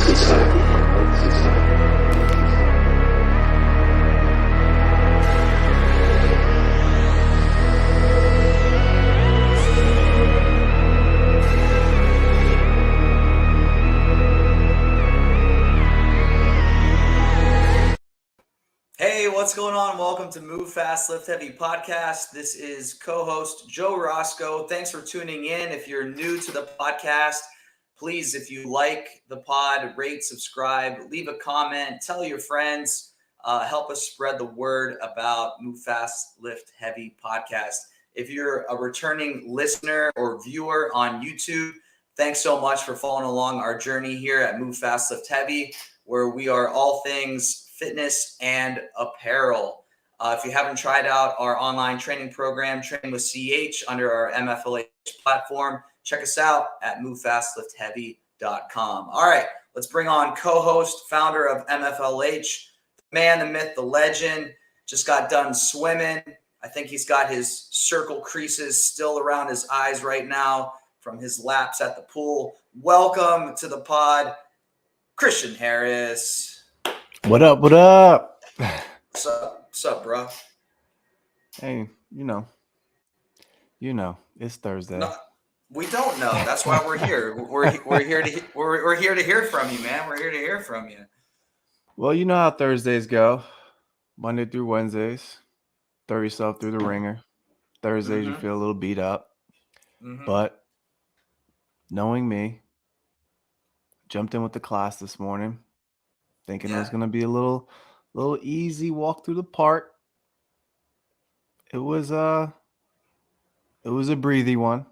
Hey, what's going on? Welcome to Move Fast, Lift Heavy podcast. This is co-host Joe Roscoe. Thanks for tuning in. If you're new to the podcast, please, if you like the pod, rate, subscribe, leave a comment, tell your friends, help us spread the word about Move Fast, Lift Heavy podcast. If you're a returning listener or viewer on YouTube, thanks so much for following along our journey here at Move Fast, Lift Heavy, where we are all things fitness and apparel. If you haven't tried out our online training program, Train with CH, under our MFLH platform, check us out at movefastliftheavy.com. All right, let's bring on co-host, founder of MFLH, the man, the myth, the legend. Just got done swimming. I think he's got his circle creases still around his eyes right now from his laps at the pool. Welcome to the pod, Christian Harris. What up? What up? What's up, bro? Hey, you know, it's Thursday. No, we don't know. That's why we're here. We're here to hear from you, man. We're here to hear from you. Well, you know how Thursdays go. Monday through Wednesdays, throw yourself through the ringer. Thursdays, you feel a little beat up. But knowing me, jumped in with the class this morning, thinking it was going to be a little easy walk through the park. It was a breathy one.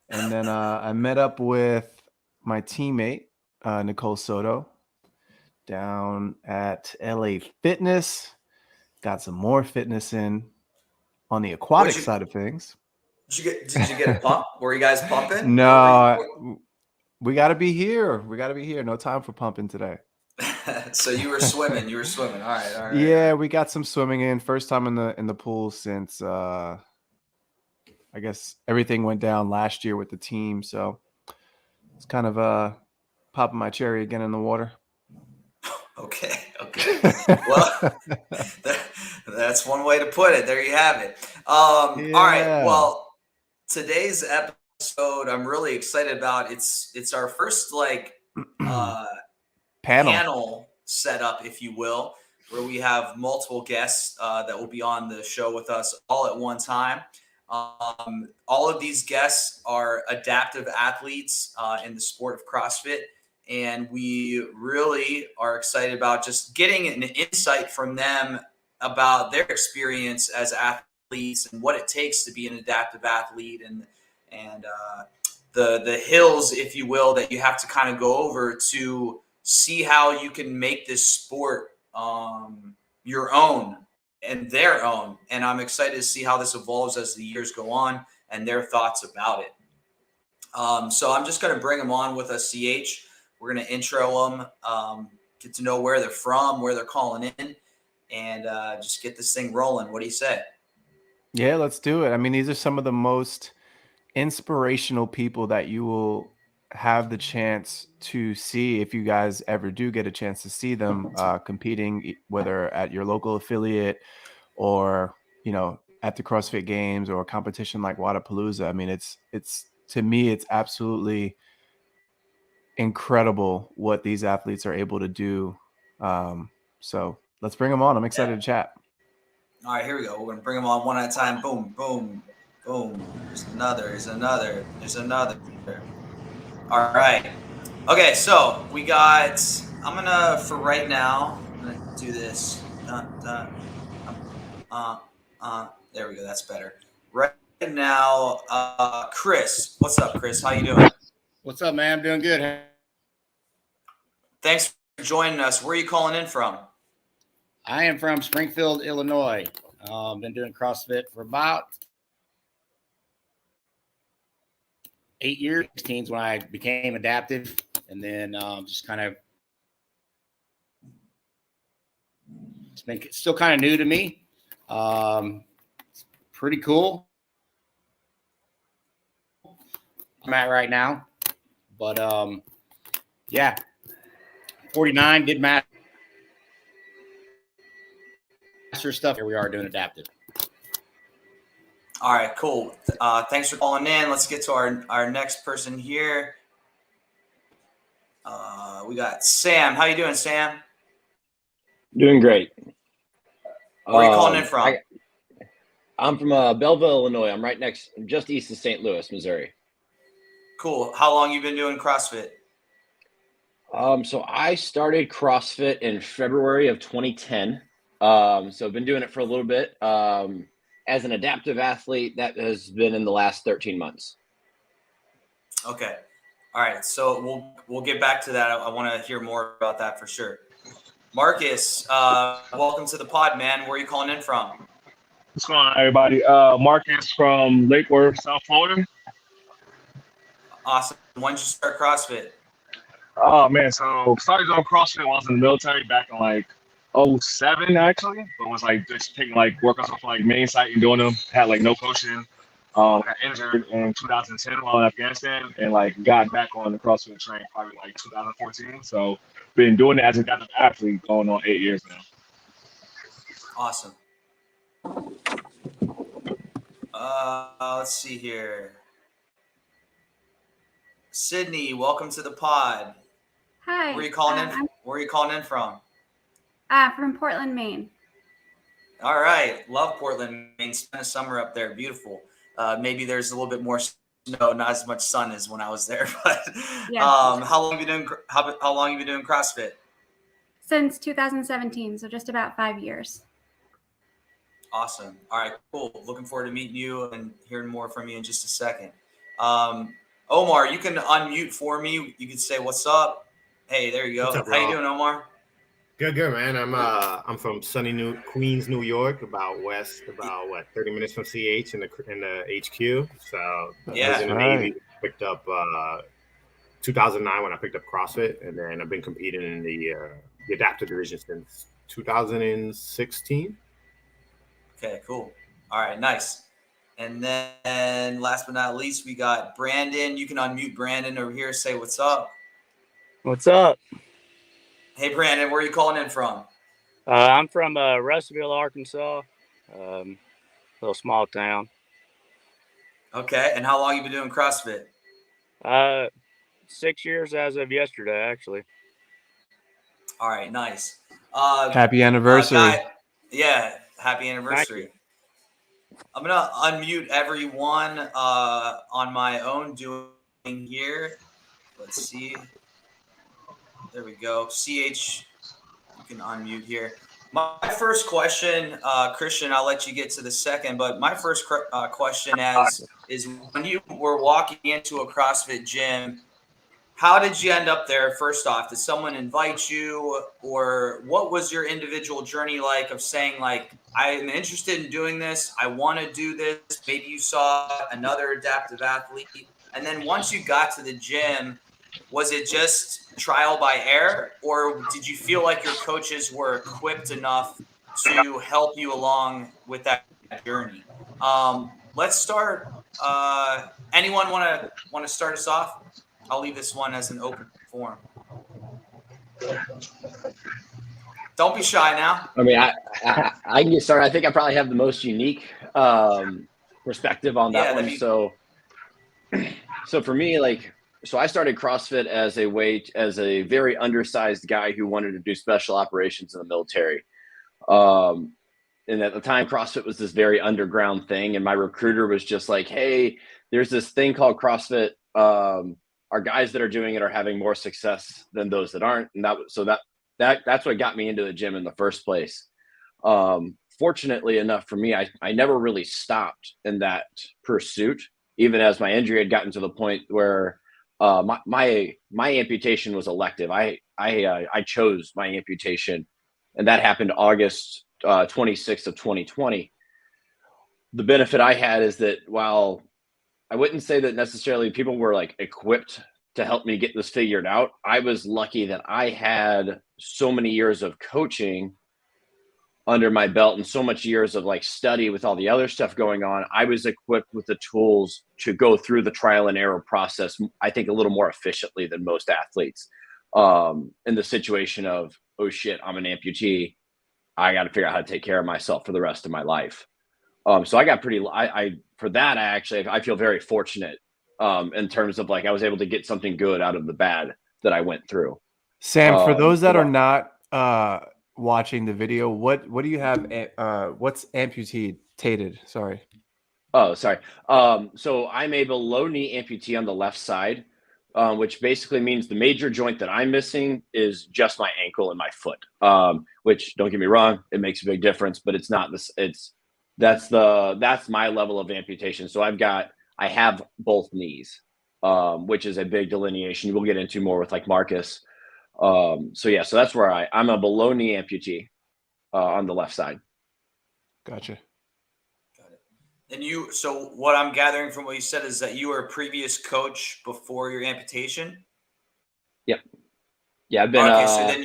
And then I met up with my teammate, Nicole Soto, down at LA Fitness. Got some more fitness in on the aquatic side of things. Did you get a pump? Were you guys pumping? No, we got to be here. No time for pumping today. So you were swimming. All right. Yeah, we got some swimming in. First time in the pool since I guess everything went down last year with the team. So it's kind of popping my cherry again in the water. Okay. Well, that's one way to put it. There you have it. All right. Well, today's episode I'm really excited about. It's our first panel setup, if you will, where we have multiple guests that will be on the show with us all at one time. All of these guests are adaptive athletes in the sport of CrossFit, and we really are excited about just getting an insight from them about their experience as athletes and what it takes to be an adaptive athlete and the hills, if you will, that you have to kind of go over to see how you can make this sport your own and their own. And I'm excited to see how this evolves as the years go on and their thoughts about it. So I'm just going to bring them on with us, CH. We're going to intro them, get to know where they're from, where they're calling in, and just get this thing rolling. What do you say? Yeah, let's do it. I mean, these are some of the most inspirational people that you will have the chance to see if you guys ever do get a chance to see them competing, whether at your local affiliate or, at the CrossFit Games or a competition like Wadapalooza. I mean, it's to me, it's absolutely incredible what these athletes are able to do. So let's bring them on. I'm excited to chat. All right, here we go. We're going to bring them on one at a time. Boom, boom, boom. There's another. All right. Okay, so we got, for right now, I'm going to do this. There we go. That's better. Right now, Chris. What's up, Chris? How you doing? What's up, man? I'm doing good. Thanks for joining us. Where are you calling in from? I am from Springfield, Illinois. Been doing CrossFit for about 8 years. 16 when I became adaptive, and then just kind of it's been still kind of new to me. It's pretty cool. I'm at right now, but yeah, 49, did master stuff. Here we are doing adaptive. All right, cool. Thanks for calling in. Let's get to our next person here. We got Sam. How you doing, Sam? Doing great. Where are you calling in from? I'm from Belleville, Illinois. I'm just east of St. Louis, Missouri. Cool. How long you been doing CrossFit? So I started CrossFit in February of 2010. So I've been doing it for a little bit. As an adaptive athlete, that has been in the last 13 months. Okay. All right. So we'll get back to that. I want to hear more about that for sure. Marcus, welcome to the pod, man. Where are you calling in from? What's going on, everybody? Marcus from Lake Worth, South Florida. Awesome. When did you start CrossFit? Oh, man. So started doing CrossFit when I was in the military back in like 07, actually. But was like just taking like workouts off like main site and doing them. Had like no coaching. Got injured in 2010 while in Afghanistan and like got back on the CrossFit train probably like 2014. So been doing it as an adaptive athlete going on 8 years now. Awesome. Let's see here. Sydney, welcome to the pod. Hi. Where are you calling in? Where are you calling in from? From Portland, Maine. All right, love Portland, Maine. Spent a summer up there, beautiful. Maybe there's a little bit more snow, not as much sun as when I was there. But Yeah. how long have you doing? How long have you been doing CrossFit? Since 2017, so just about 5 years. Awesome. All right, cool. Looking forward to meeting you and hearing more from you in just a second. Omar, you can unmute for me. You can say what's up. Hey, there you go. What's up, How you Rob? doing, Omar? Good, man. I'm from sunny Queens, New York, about 30 minutes from CH in the HQ. So Yeah. I was in the Right. Navy, picked up 2009 when I picked up CrossFit, and then I've been competing in the adaptive division since 2016. Okay, cool. All right, nice. And then last but not least, we got Brandon. You can unmute Brandon over here. Say what's up. What's up? Hey, Brandon, where are you calling in from? I'm from Russellville, Arkansas, little small town. Okay, and how long you been doing CrossFit? 6 years as of yesterday, actually. All right, nice. Happy anniversary. Yeah, happy anniversary. I'm gonna unmute everyone on my own doing here. Let's see. There we go. CH, you can unmute here. My first question, Christian, I'll let you get to the second, but my first question is when you were walking into a CrossFit gym, how did you end up there? First off, did someone invite you, or what was your individual journey like of saying like, I'm interested in doing this, I want to do this? Maybe you saw another adaptive athlete, and then once you got to the gym, was it just trial by error, or did you feel like your coaches were equipped enough to help you along with that journey? Let's start. Anyone want to start us off? I'll leave this one as an open forum. Don't be shy now. I mean, I can get started. I think I probably have the most unique perspective on that one. So for me, so I started CrossFit as a very undersized guy who wanted to do special operations in the military. And at the time, CrossFit was this very underground thing. And my recruiter was just like, hey, there's this thing called CrossFit. Our guys that are doing it are having more success than those that aren't. And that's what got me into the gym in the first place. Fortunately enough for me, I never really stopped in that pursuit, even as my injury had gotten to the point where my amputation was elective. I chose my amputation, and that happened August 26th of 2020. The benefit I had is that while I wouldn't say that necessarily people were like equipped to help me get this figured out, I was lucky that I had so many years of coaching under my belt and so much years of like study with all the other stuff going on. I was equipped with the tools to go through the trial and error process, I think, a little more efficiently than most athletes. in the situation of, oh shit, I'm an amputee. I got to figure out how to take care of myself for the rest of my life. So I got for that, I feel very fortunate in terms of like, I was able to get something good out of the bad that I went through. Sam, for those that are not watching the video, what do you have? What's amputated? Sorry. Oh, sorry. So I'm a below knee amputee on the left side, which basically means the major joint that I'm missing is just my ankle and my foot. Which, don't get me wrong, it makes a big difference, but it's not this. That's my level of amputation. So I have both knees, which is a big delineation. We'll get into more with like Marcus. So that's where I'm a below knee amputee on the left side. Gotcha. And so what I'm gathering from what you said is that you were a previous coach before your amputation? Yep. Yeah, I've been. Okay, so then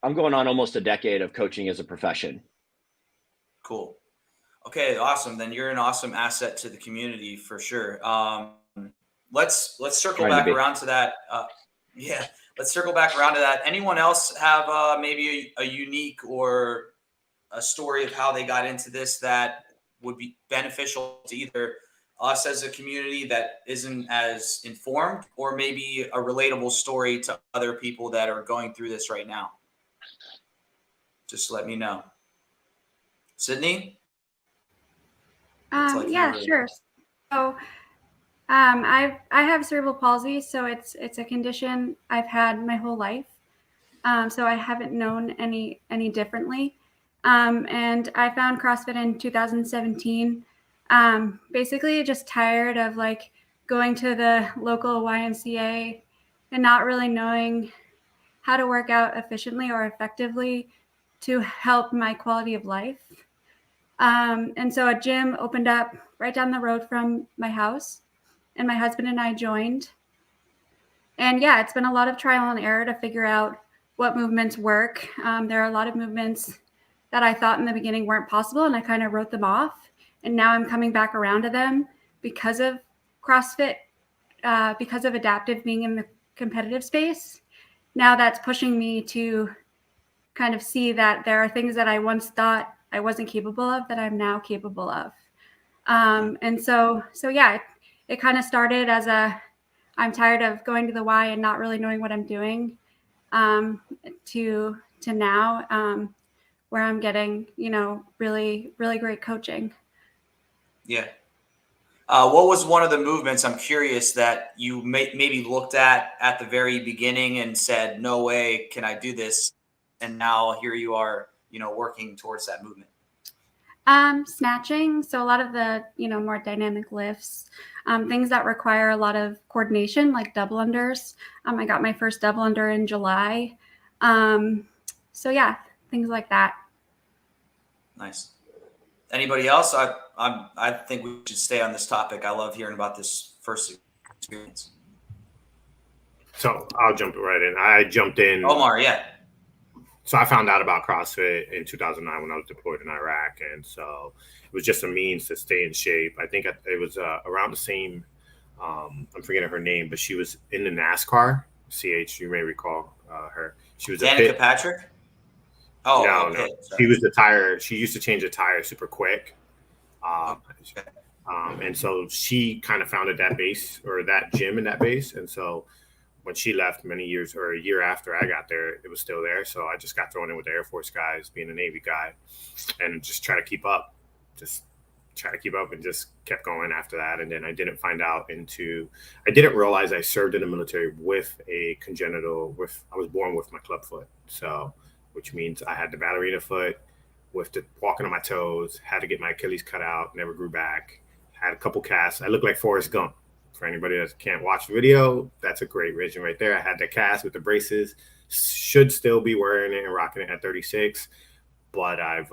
I'm going on almost a decade of coaching as a profession. Cool. Okay, awesome. Then you're an awesome asset to the community for sure. Let's circle back around to that. Let's circle back around to that. Anyone else have maybe a unique or a story of how they got into this that would be beneficial to either us as a community that isn't as informed, or maybe a relatable story to other people that are going through this right now? Just let me know. Sydney? Sure. So I have cerebral palsy, so it's a condition I've had my whole life. So I haven't known any differently. And I found CrossFit in 2017. Basically just tired of like going to the local YMCA and not really knowing how to work out efficiently or effectively to help my quality of life. And so a gym opened up right down the road from my house, and my husband and I joined. And it's been a lot of trial and error to figure out what movements work. There are a lot of movements that I thought in the beginning weren't possible, and I kind of wrote them off. And now I'm coming back around to them because of CrossFit, because of adaptive being in the competitive space. Now that's pushing me to kind of see that there are things that I once thought I wasn't capable of that I'm now capable of. And so it kind of started as I'm tired of going to the Y and not really knowing what I'm doing, to now, where I'm getting, really, really great coaching. Yeah. What was one of the movements, I'm curious, that you maybe looked at the very beginning and said, no way can I do this? And now here you are, working towards that movement. Snatching. So a lot of the, more dynamic lifts, things that require a lot of coordination, like double unders. I got my first double under in July. Things like that. Nice. Anybody else? I think we should stay on this topic. I love hearing about this first experience. So I'll jump right in. I jumped in. Omar, yeah. So I found out about CrossFit in 2009 when I was deployed in Iraq. And so it was just a means to stay in shape. I think it was around the same, I'm forgetting her name, but she was in the NASCAR, CH, you may recall her. She was Danica Patrick? Oh, no. She was the tire. She used to change the tire super quick. And so she kind of founded that base, or that gym in that base. And so when she left many years, or a year after I got there, it was still there. So I just got thrown in with the Air Force guys, being a Navy guy, and just try to keep up. And just kept going after that. And then I didn't realize I served in the military with a I was born with my club foot. So, which means I had the ballerina foot with the walking on my toes, had to get my Achilles cut out, never grew back, had a couple casts. I looked like Forrest Gump. For anybody that can't watch the video, that's a great vision right there. I had the cast with the braces, should still be wearing it and rocking it at 36, but I've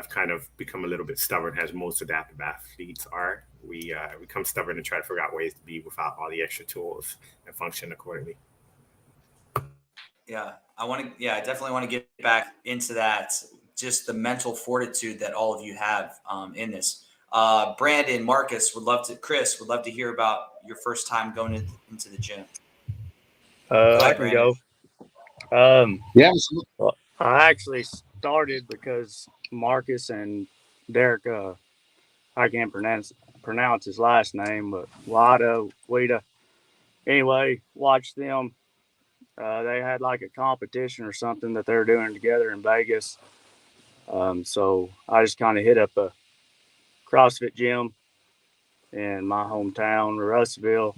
kind of become a little bit stubborn, as most adaptive athletes are. We become stubborn and try to figure out ways to be without all the extra tools and function accordingly. Yeah, I definitely want to get back into that. Just the mental fortitude that all of you have in this. Brandon, Marcus Chris would love to hear about your first time going into the gym. I can go. Yeah. Well, I actually started because Marcus and Derek, I can't pronounce his last name, but Wida. Anyway, watched them. They had like a competition or something that they were doing together in Vegas. So I just kind of hit up a CrossFit gym in my hometown, Russellville.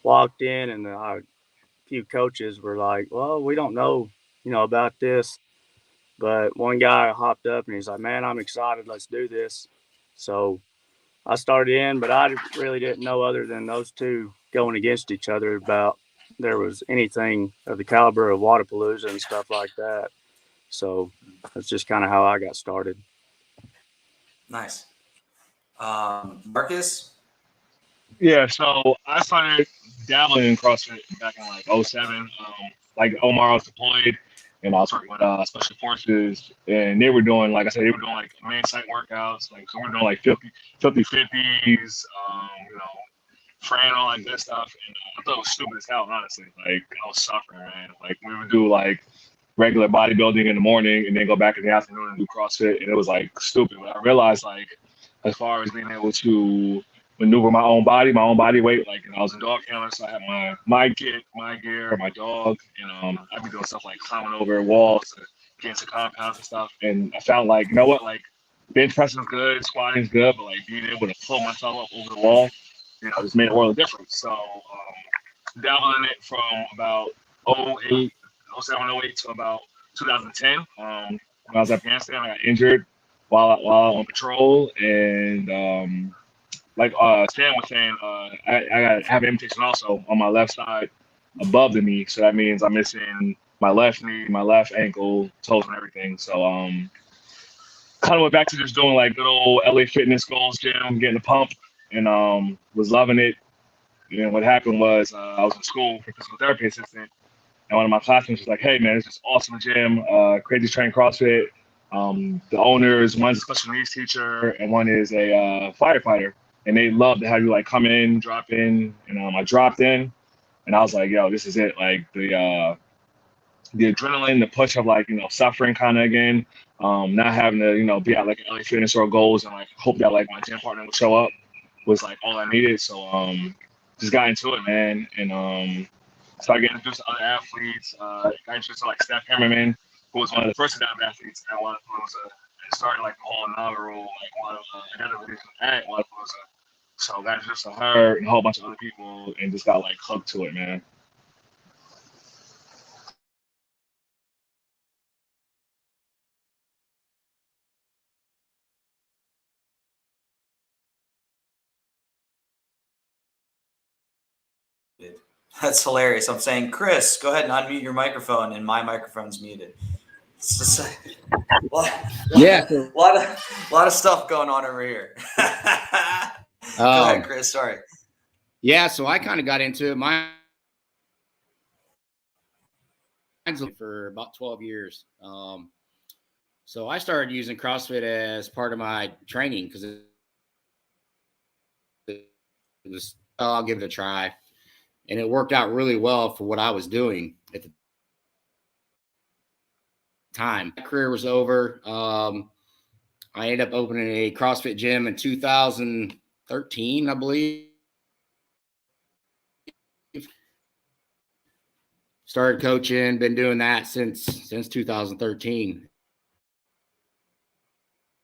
Walked in, and a few coaches were like, "Well, we don't know, about this." But one guy hopped up and he's like, "Man, I'm excited. Let's do this." So I started in, but I really didn't know, other than those two going against each other, about there was anything of the caliber of Wadapalooza and stuff like that. So that's just kind of how I got started. Nice. Marcus? Yeah, so I started dabbling in CrossFit back in like '07. Like Omar was deployed, and I was working with special forces, and they were doing, like I said, they were doing like main site workouts. Like, so we're doing like 50-50s, Fran, all like that stuff. And I thought it was stupid as hell, honestly. Like, I was suffering, man. Like, we would do like regular bodybuilding in the morning and then go back in the afternoon and do CrossFit, and it was like stupid. But I realized, like, as far as being able to maneuver my own body weight, like, I was a dog handler, so I had my kit, my gear, my dog, and I'd be doing stuff like climbing over walls, getting to compounds and stuff. And I found, like, you know what, like, bench pressing is good, squatting is good, but like being able to pull myself up over the wall, just made a world of difference. So dabbled in it from about 07, 08 to about 2010. When I was in Afghanistan, I got injured while on patrol, and like Stan was saying, I have amputation also on my left side above the knee, so that means I'm missing my left knee, my left ankle, toes, and everything. So kind of went back to just doing like good old LA Fitness Goals gym, getting a pump, and was loving it. And what happened was I was in school for physical therapy assistant, and one of my classmates was like, "Hey man, it's this awesome gym, crazy train CrossFit. The owners, one's a special needs teacher, and one is a firefighter, and they love to have you like come in, drop in." And I dropped in, and I was like, "Yo, this is it! Like the adrenaline, the push of like suffering kind of again, not having to be at like LA Fitness or Goals and like hope that like my gym partner would show up was like all I needed." So just got into it, man, and started getting introduced to other athletes. Got introduced to like Steph Cameron, who was one of the first adaptive athletes at Wadapalooza, and started like the whole inaugural like adaptive at Wadapalooza. So got introduced to her and a whole bunch of other people, and just got like hooked to it, man. That's hilarious. I'm saying, Chris, go ahead and unmute your microphone, and my microphone's muted. It's just a lot of stuff going on over here. Go ahead, Chris. Sorry. Yeah, so I kind of got into it. Mine's for about 12 years. So I started using CrossFit as part of my training because it was, I'll give it a try. And it worked out really well for what I was doing at the time. My career was over. I ended up opening a CrossFit gym in 2013, I believe. Started coaching, been doing that since 2013.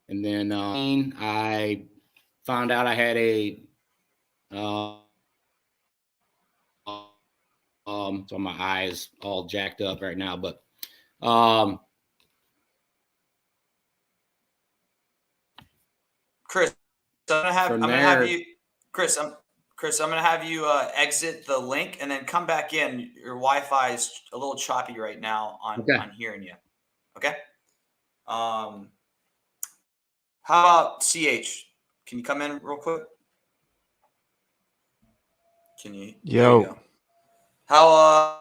And then I found out I had a so my eyes all jacked up right now, but Chris, I'm gonna have you exit the link and then come back in. Your Wi-Fi is a little choppy right now on hearing you. Okay. How about CH? Can you come in real quick? Can you? Yo. There you go.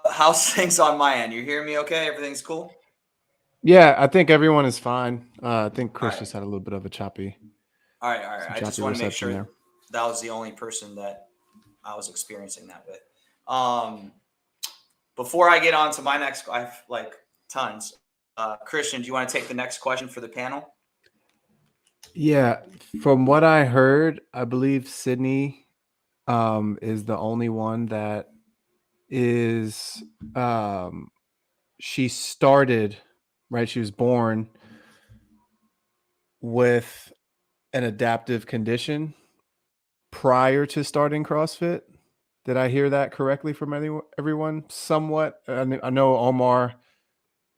How's things on my end? You hear me okay? Everything's cool? Yeah, I think everyone is fine. I think Chris just had a little bit of a choppy. All right. I just want to make sure that was the only person that I was experiencing that with. before I get on to my next, I have like tons. Christian, do you want to take the next question for the panel? Yeah, from what I heard, I believe Sydney is the only one that is she started, right? She was born with an adaptive condition prior to starting CrossFit. Did I hear that correctly from everyone? Somewhat. I know Omar,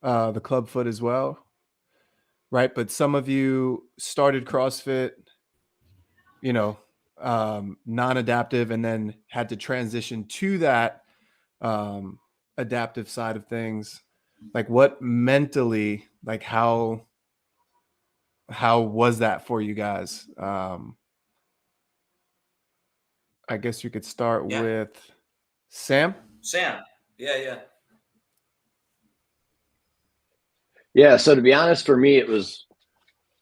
the clubfoot as well, right? But some of you started CrossFit, non-adaptive, and then had to transition to that adaptive side of things. Like, what mentally, like how was that for you guys? I guess you could start with Sam. Yeah. Yeah. So to be honest, for me, it was,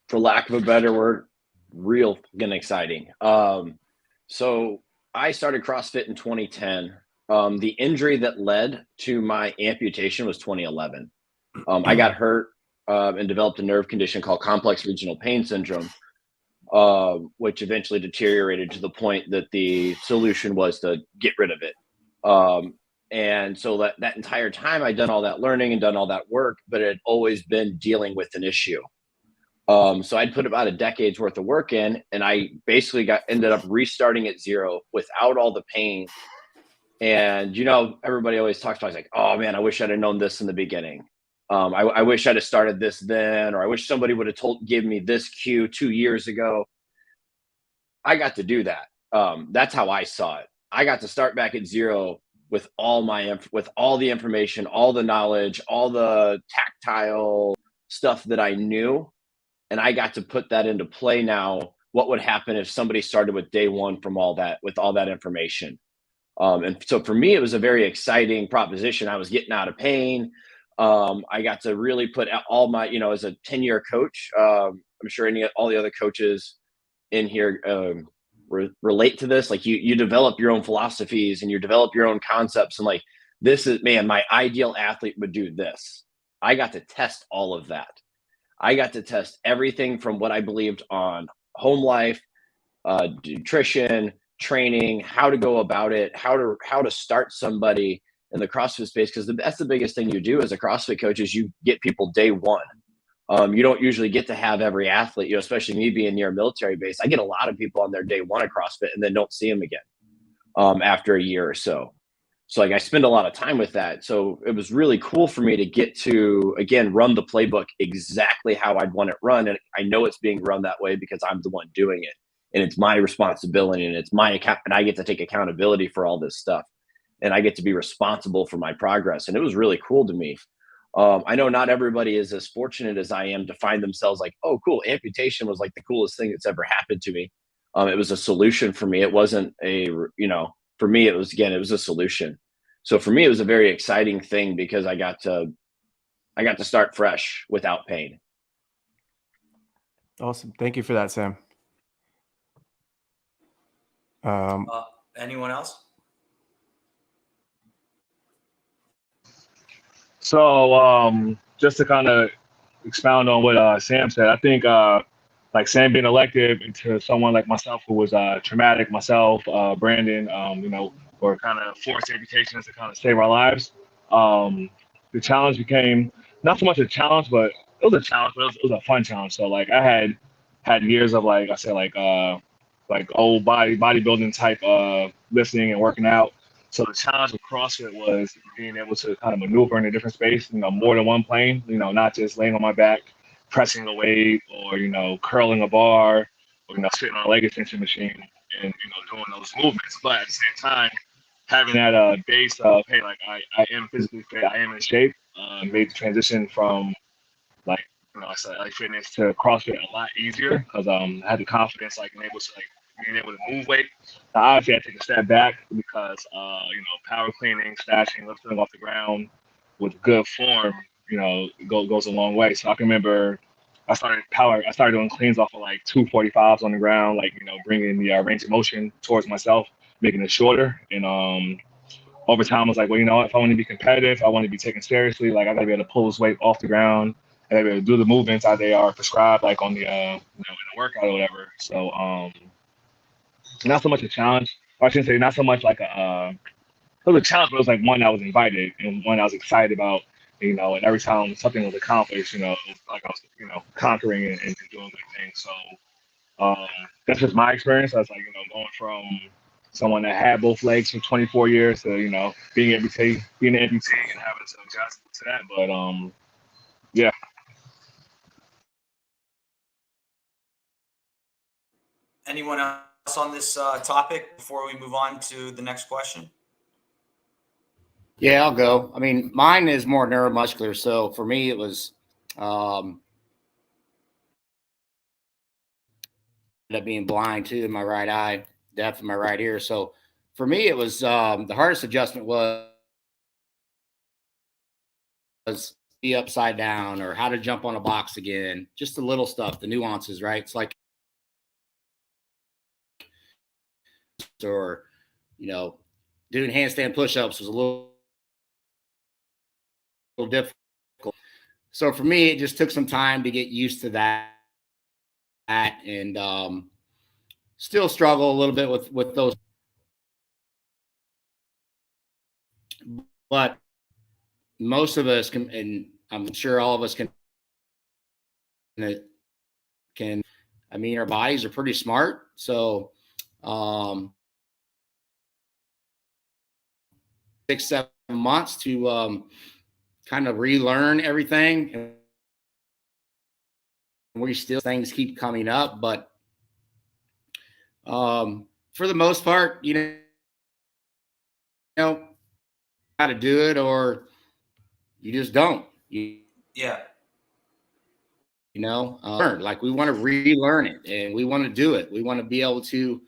for lack of a better word, real fucking exciting. So I started CrossFit in 2010. The injury that led to my amputation was 2011. I got hurt and developed a nerve condition called complex regional pain syndrome, which eventually deteriorated to the point that the solution was to get rid of it. And so that entire time I'd done all that learning and done all that work, but it had always been dealing with an issue. So I'd put about a decade's worth of work in, and I basically ended up restarting at zero without all the pain. And, everybody always talks about, like, oh man, I wish I'd have known this in the beginning. I wish I'd have started this then, or I wish somebody would have give me this cue 2 years ago. I got to do that. That's how I saw it. I got to start back at zero with all the information, all the knowledge, all the tactile stuff that I knew. And I got to put that into play now. What would happen if somebody started with day one with all that information? And so for me, it was a very exciting proposition. I was getting out of pain. I got to really put all my, as a 10-year coach, I'm sure all the other coaches in here relate to this. Like you develop your own philosophies and you develop your own concepts. And like, this is, man, my ideal athlete would do this. I got to test all of that. I got to test everything from what I believed on home life, nutrition, training, how to go about it, how to start somebody in the CrossFit space. Because that's the biggest thing you do as a CrossFit coach is you get people day one. You don't usually get to have every athlete, especially me being near a military base. I get a lot of people on their day one of CrossFit and then don't see them again after a year or so. So like I spend a lot of time with that. So it was really cool for me to get to, again, run the playbook exactly how I'd want it run. And I know it's being run that way because I'm the one doing it. And it's my responsibility and it's my account. And I get to take accountability for all this stuff. And I get to be responsible for my progress. And it was really cool to me. I know not everybody is as fortunate as I am to find themselves like, oh, cool. Amputation was like the coolest thing that's ever happened to me. It was a solution for me. It wasn't for me, it was a solution. So for me, it was a very exciting thing because I got to start fresh without pain. Awesome. Thank you for that, Sam. Anyone else? So just to kind of expound on what Sam said, I think like Sam being elected into someone like myself who was traumatic, myself, Brandon, or kind of forced amputations to kind of save our lives. The challenge became not so much a challenge, but it was a challenge, but it was a fun challenge. So like I had years of like I said like old bodybuilding type lifting and working out. So the challenge of CrossFit was being able to kind of maneuver in a different space, more than one plane, not just laying on my back, pressing a weight or, curling a bar or, sitting on a leg extension machine and, doing those movements. But at the same time, having that base of, hey, like I am physically fit, I am in shape, made the transition from like, I said like fitness to CrossFit a lot easier because I had the confidence being able to move weight. Now, obviously, I take a step back because power cleaning, snatching, lifting off the ground with good form, goes a long way. So I can remember I started doing cleans off of like 245s on the ground, bringing the range of motion towards myself, making it shorter. And over time, I was like, well, you know, if I want to be competitive, I want to be taken seriously. Like I gotta be able to pull this weight off the ground. I gotta be able to do the movements that they are prescribed, like on the in the workout or whatever. So not so much a challenge. Or I shouldn't say not so much like it was a challenge, but it was like one I was invited and one I was excited about. You know, and every time something was accomplished, you know, it was like I was, you know, conquering and doing good things. So that's just my experience. I was like, you know, going from someone that had both legs for 24 years to, you know, being an amputee and having to adjust to that. But yeah. Anyone else on this topic before we move on to the next question? Yeah, I'll go. I mean, mine is more neuromuscular. So for me, it was ended up being blind too in my right eye, deaf in my right ear. So for me, it was the hardest adjustment was be upside down or how to jump on a box again. Just the little stuff, the nuances, right? It's like, or, you know, doing handstand push-ups was a little difficult. So for me, it just took some time to get used to that and still struggle a little bit with those. But most of us can, and I'm sure all of us can, I mean, our bodies are pretty smart. So 6-7 months to kind of relearn everything. And we still, things keep coming up, but for the most part, you know how to do it, or you just don't. Yeah. You know, like we want to relearn it and we want to do it. We want to be able to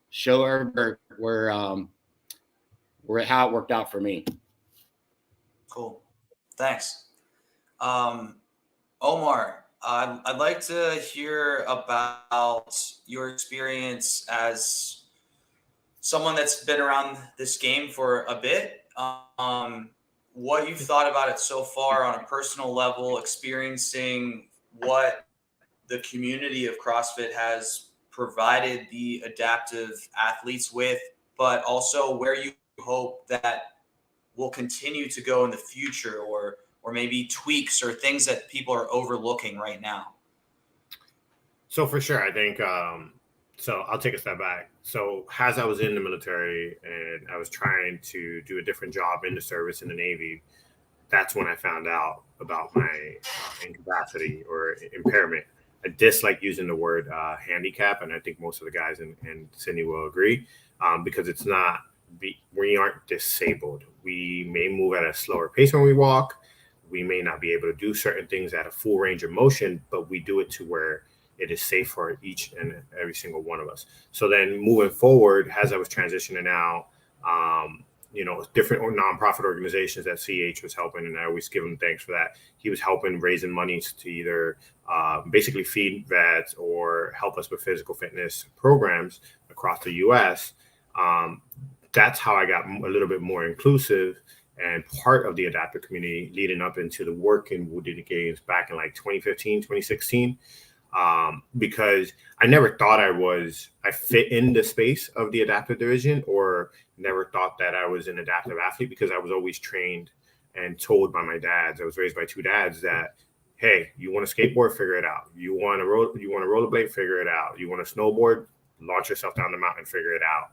show everybody where how it worked out for me. Cool. Thanks. Omar, I'd like to hear about your experience as someone that's been around this game for a bit. What you've thought about it so far on a personal level, experiencing what the community of CrossFit has provided the adaptive athletes with, but also where you hope that will continue to go in the future, or maybe tweaks or things that people are overlooking right now. So for sure, I think so I'll take a step back. So as I was in the military and I was trying to do a different job in the service in the Navy, that's when I found out about my incapacity or impairment. I dislike using the word handicap, and I think most of the guys and Sydney will agree, because it's not, we aren't disabled. We may move at a slower pace when we walk. We may not be able to do certain things at a full range of motion, but we do it to where it is safe for each and every single one of us. So then moving forward, as I was transitioning out, you know, different nonprofit organizations that CH was helping, and I always give him thanks for that. He was helping raising money to either basically feed vets or help us with physical fitness programs across the U.S. That's how I got a little bit more inclusive and part of the adaptive community leading up into the work in Wounded Games back in like 2015, 2016. Because I never thought I fit in the space of the adaptive division, or never thought that I was an adaptive athlete, because I was always trained and told by my dads. I was raised by two dads that, hey, you want to skateboard, figure it out. You want to rollerblade, figure it out. You want to snowboard, launch yourself down the mountain, figure it out.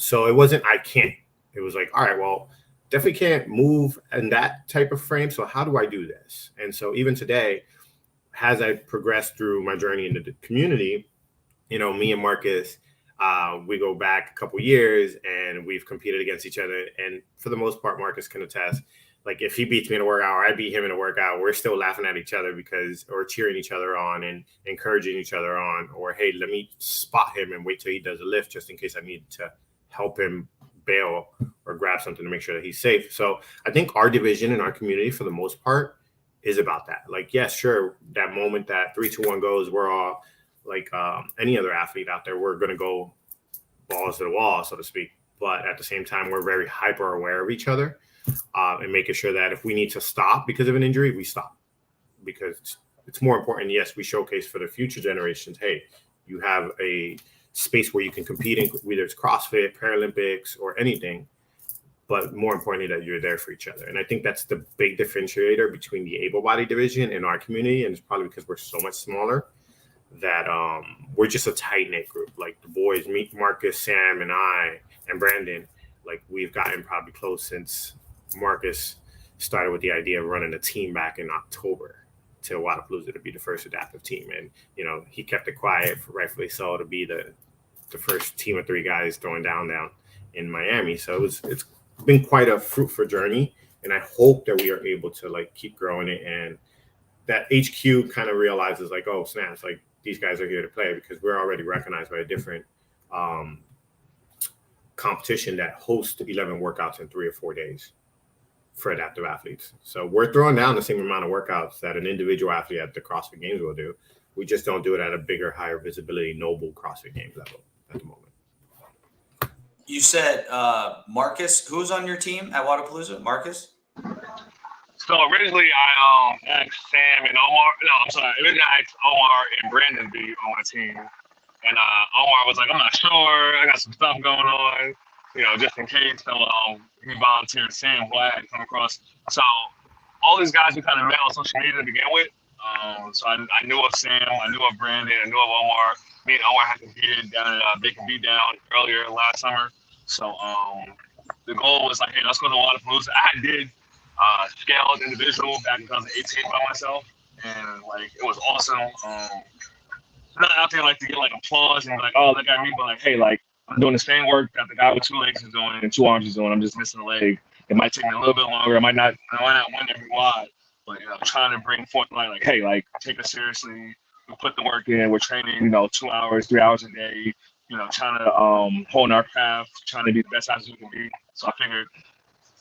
So it wasn't, I can't. It was like, all right, well, definitely can't move in that type of frame. So how do I do this? And so even today, as I progressed through my journey into the community, you know, me and Marcus, we go back a couple years and we've competed against each other. And for the most part, Marcus can attest, like if he beats me in a workout or I beat him in a workout, we're still laughing at each other or cheering each other on and encouraging each other on, or, hey, let me spot him and wait till he does a lift just in case I need to help him bail or grab something to make sure that he's safe. So I think our division and our community, for the most part, is about that. Like, yes, sure, that moment that 3, 2, 1 goes, we're all like any other athlete out there, we're going to go balls to the wall, so to speak. But at the same time, we're very hyper aware of each other, and making sure that if we need to stop because of an injury, we stop, because it's more important. Yes, we showcase for the future generations, hey, you have a space where you can compete in, whether it's CrossFit, Paralympics, or anything, but more importantly, that you're there for each other. And I think that's the big differentiator between the able-bodied division and our community. And it's probably because we're so much smaller that we're just a tight-knit group. Like the boys, me, Marcus, Sam, and I, and Brandon, like we've gotten probably close since Marcus started with the idea of running a team back in October to Wodapalooza to be the first adaptive team. And, you know, he kept it quiet, rightfully so, to be the first team of 3 guys throwing down in Miami. So it's been quite a fruitful journey, and I hope that we are able to like keep growing it, and that HQ kind of realizes like, oh snaps, like these guys are here to play, because we're already recognized by a different competition that hosts 11 workouts in 3 or 4 days for adaptive athletes. So we're throwing down the same amount of workouts that an individual athlete at the CrossFit Games will do. We just don't do it at a bigger, higher visibility, noble CrossFit Games level at the moment. You said Marcus, who's on your team at Wodapalooza? Marcus? So originally I asked Sam and Omar. No, I'm sorry. Originally I asked Omar and Brandon to be on my team. And Omar was like, I'm not sure. I got some stuff going on, you know, just in case. So he volunteered Sam, who I had come across. So all these guys we kind of met on social media to begin with. So I knew of Sam, I knew of Brandon, I knew of Omar. Me and Omar had competed down at Bacon Beat Down earlier last summer. So the goal was like, hey, let's go to Wodapalooza. I did scaled individual back in 2018 by myself, and like it was awesome. Not out there like to get like applause and like, oh, look at me, but like, hey, like I'm doing the same work that the guy with 2 legs is doing and 2 arms is doing. I'm just missing a leg. It might take me a little bit longer. I might not win every WOD, but you know, trying to bring forth like, hey, like take us seriously. We put the work in. We're training, you know, 2 hours, 3 hours a day. You know, trying to hone our craft, trying to be the best athletes we can be. So I figured,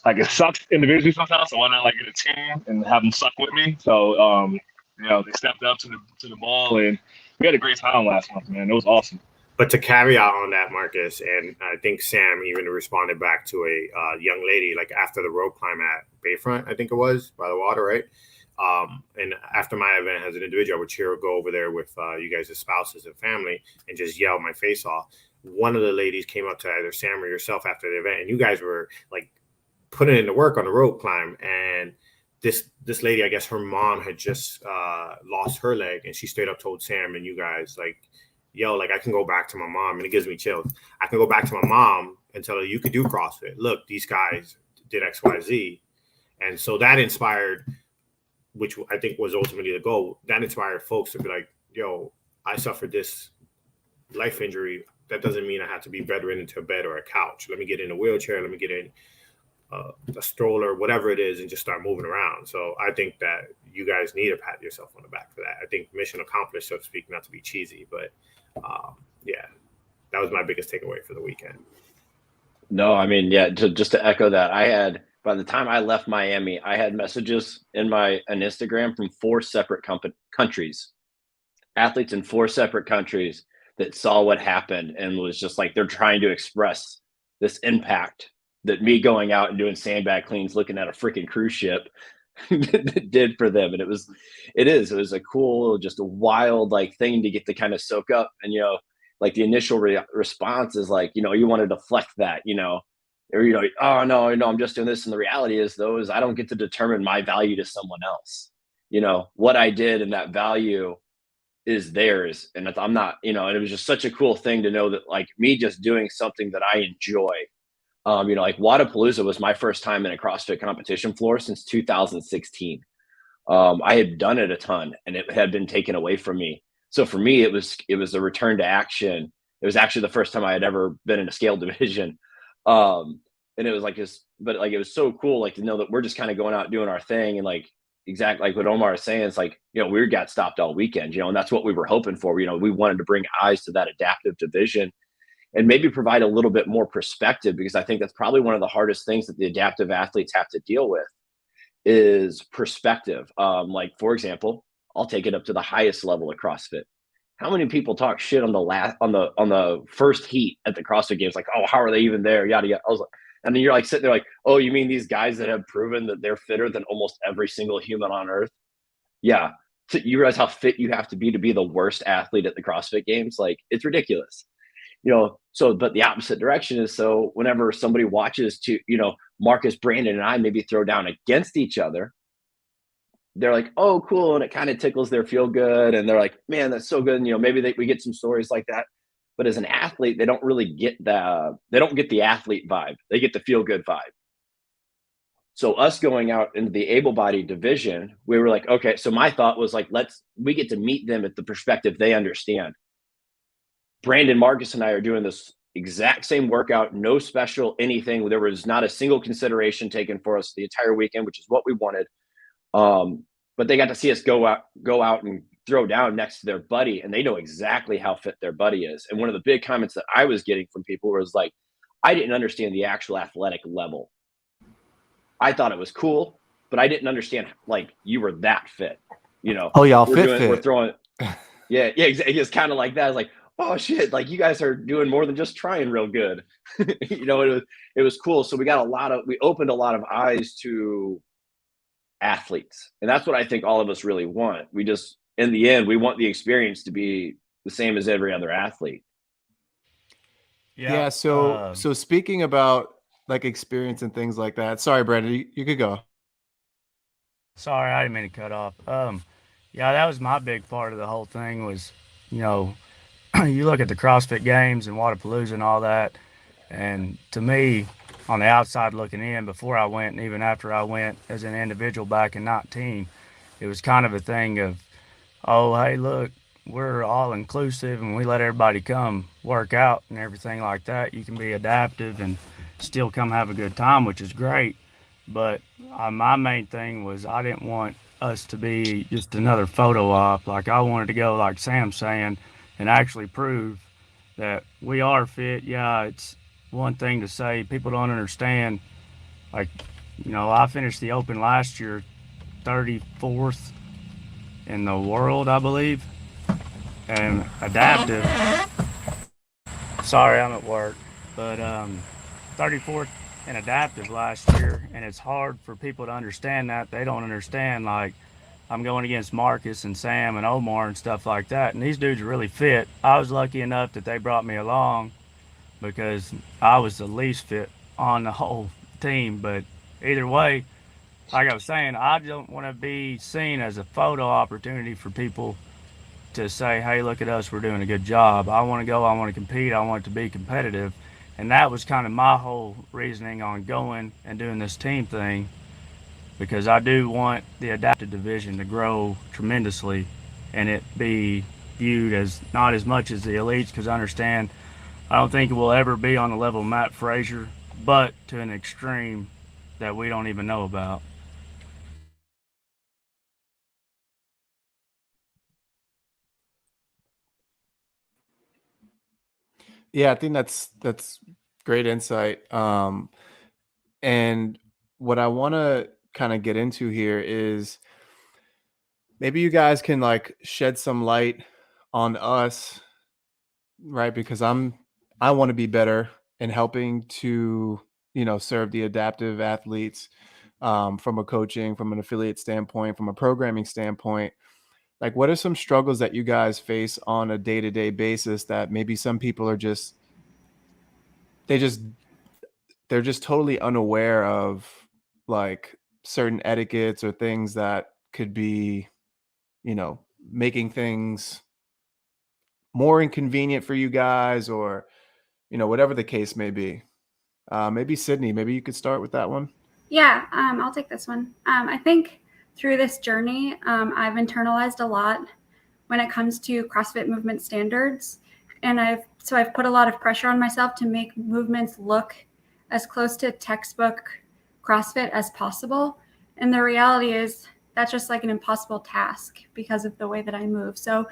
like, it sucks individually sometimes, so why not like get a team and have them suck with me? So, you know, they stepped up to the ball, and we had a great time last month, man. It was awesome. But to caveat on that, Marcus, and I think Sam even responded back to a young lady, like after the rope climb at Bayfront, I think it was, by the water, right? And after my event as an individual, I would go over there with you guys as spouses and family and just yell my face off. One of the ladies came up to either Sam or yourself after the event, and you guys were like putting in the work on the rope climb. And this lady, I guess her mom had just lost her leg, and she straight up told Sam and you guys like, yo, like I can go back to my mom, and it gives me chills. I can go back to my mom and tell her you could do CrossFit. Look, these guys did X, Y, Z. And so that inspired, which I think was ultimately the goal, that inspired folks to be like, yo, I suffered this life injury. That doesn't mean I have to be bedridden into a bed or a couch. Let me get in a wheelchair. Let me get in a stroller, whatever it is, and just start moving around. So I think that you guys need to pat yourself on the back for that. I think mission accomplished, so to speak, not to be cheesy, but yeah, that was my biggest takeaway for the weekend. No, I mean, yeah, just to echo that, by the time I left Miami, I had messages in an Instagram from 4 separate countries, athletes in 4 separate countries that saw what happened and was just like, they're trying to express this impact that me going out and doing sandbag cleans, looking at a freaking cruise ship did for them. And it was a cool, just a wild like thing to get to kind of soak up. And, you know, like the initial response is like, you know, you want to deflect that, you know, or, you know, oh no, I'm just doing this. And the reality is I don't get to determine my value to someone else. You know, what I did and that value is theirs. And I'm not, you know, and it was just such a cool thing to know that like me just doing something that I enjoy. You know, like Wodapalooza was my first time in a CrossFit competition floor since 2016. I had done it a ton and it had been taken away from me. So for me, it was a return to action. It was actually the first time I had ever been in a scaled division. And it was like this, but like, it was so cool, like to know that we're just kind of going out doing our thing. And like, exactly like what Omar is saying, it's like, you know, we got stopped all weekend, you know, and that's what we were hoping for. You know, we wanted to bring eyes to that adaptive division and maybe provide a little bit more perspective, because I think that's probably one of the hardest things that the adaptive athletes have to deal with is perspective. Like, for example, I'll take it up to the highest level of CrossFit. how many people talk shit on the first heat at the CrossFit Games? Like, oh, how are they even there? Yada yada. I was like, and then you're like sitting there like, oh, you mean these guys that have proven that they're fitter than almost every single human on earth? Yeah. So you realize how fit you have to be the worst athlete at the CrossFit Games? Like, it's ridiculous. So, but the opposite direction is, so whenever somebody watches Marcus, Brandon, and I maybe throw down against each other, they're like, oh, cool. And it kind of tickles their feel good. And they're like, man, that's so good. And, maybe we get some stories like that. But as an athlete, they don't really get they don't get the athlete vibe. They get the feel good vibe. So us going out into the able-bodied division, we were like, okay, so my thought was like, we get to meet them at the perspective they understand. Brandon, Marcus, and I are doing this exact same workout, no special anything. There was not a single consideration taken for us the entire weekend, which is what we wanted. But they got to see us go out and throw down next to their buddy, and they know exactly how fit their buddy is. And one of the big comments that I was getting from people was like, I didn't understand the actual athletic level. I thought it was cool, but I didn't understand like you were that fit. Oh, y'all fit. We're throwing. Yeah. It's kind of like that. It's like, oh shit, like you guys are doing more than just trying real good. It was cool. So we opened a lot of eyes to athletes. And that's what I think all of us really want. We just, in the end, we want the experience to be the same as every other athlete. Yeah. So speaking about like experience and things like that. Sorry, Brandon, you could go. Sorry, I didn't mean to cut off. Yeah, that was my big part of the whole thing was, you look at the CrossFit Games and Wadapalooza and all that. And to me, on the outside looking in, before I went and even after I went as an individual back in 19, it was kind of a thing of, oh, hey, look, we're all inclusive and we let everybody come work out and everything like that. You can be adaptive and still come have a good time, which is great. But my main thing was I didn't want us to be just another photo op. Like I wanted to go, like Sam's saying, and actually prove that we are fit. Yeah, it's one thing to say people don't understand. Like, I finished the Open last year 34th in the world, I believe. And adaptive. Sorry, I'm at work. But 34th in adaptive last year. And it's hard for people to understand that. They don't understand, like, I'm going against Marcus and Sam and Omar and stuff like that. And these dudes are really fit. I was lucky enough that they brought me along because I was the least fit on the whole team. But either way, like I was saying, I don't want to be seen as a photo opportunity for people to say, hey, look at us, we're doing a good job. I want to go, I want to compete, I want it to be competitive. And that was kind of my whole reasoning on going and doing this team thing, because I do want the adaptive division to grow tremendously and it be viewed as not as much as the elites, because I understand I don't think it will ever be on the level of Matt Frazier, but to an extreme that we don't even know about. Yeah, I think that's great insight. And what I want to kind of get into here is maybe you guys can like shed some light on us, right? Because I want to be better in helping to, serve the adaptive athletes from a coaching, from an affiliate standpoint, from a programming standpoint. Like, what are some struggles that you guys face on a day-to-day basis that maybe some people are they're just totally unaware of, like certain etiquettes or things that could be, making things more inconvenient for you guys, or, whatever the case may be. Maybe Sydney, maybe you could start with that one. Yeah, I'll take this one. I think through this journey, I've internalized a lot when it comes to CrossFit movement standards. And I've put a lot of pressure on myself to make movements look as close to textbook CrossFit as possible. And the reality is that's just like an impossible task because of the way that I move. So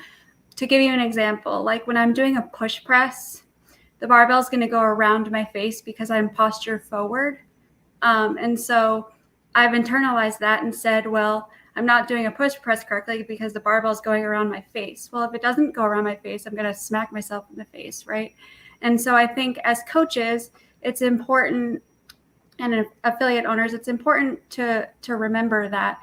to give you an example, like when I'm doing a push press, the barbell is going to go around my face because I'm posture forward. And so I've internalized that and said, well, I'm not doing a push press correctly because the barbell is going around my face. Well, if it doesn't go around my face, I'm going to smack myself in the face, right? And so I think as coaches, it's important, and affiliate owners, it's important to remember that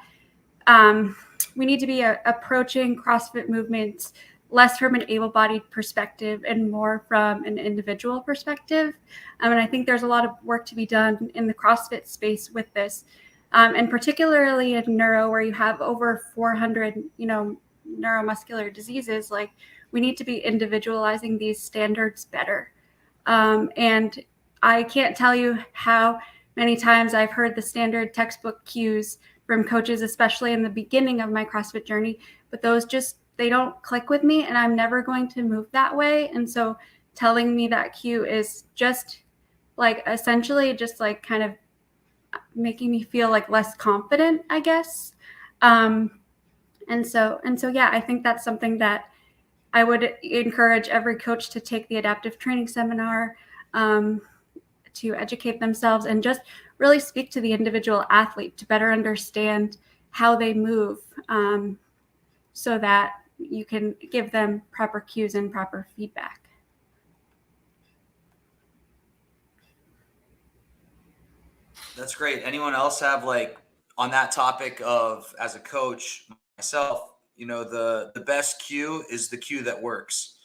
we need to be approaching CrossFit movements less from an able-bodied perspective and more from an individual perspective. And I think there's a lot of work to be done in the CrossFit space with this, and particularly in neuro, where you have over 400, neuromuscular diseases. Like, we need to be individualizing these standards better. And I can't tell you how many times I've heard the standard textbook cues from coaches, especially in the beginning of my CrossFit journey, but those they don't click with me, and I'm never going to move that way. And so telling me that cue is just like essentially just like kind of making me feel like less confident, I guess. And so yeah, I think that's something that I would encourage every coach to take the adaptive training seminar, to educate themselves and just really speak to the individual athlete to better understand how they move, so that you can give them proper cues and proper feedback. That's great. Anyone else have, like, on that topic of, as a coach myself, the best cue is the cue that works.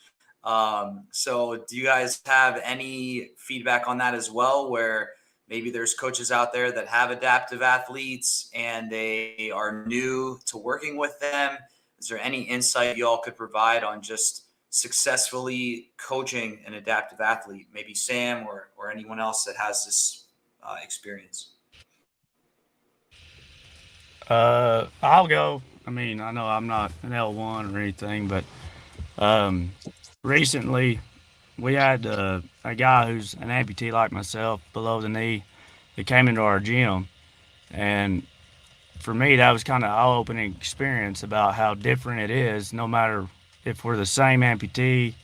So do you guys have any feedback on that as well, where maybe there's coaches out there that have adaptive athletes and they are new to working with them? Is there any insight you all could provide on just successfully coaching an adaptive athlete? Maybe Sam or anyone else that has this experience. I'll go. I mean, I know I'm not an L1 or anything, but recently we had a guy who's an amputee like myself, below the knee, that came into our gym. And for me, that was kind of an eye-opening experience about how different it is, no matter if we're the same amputee,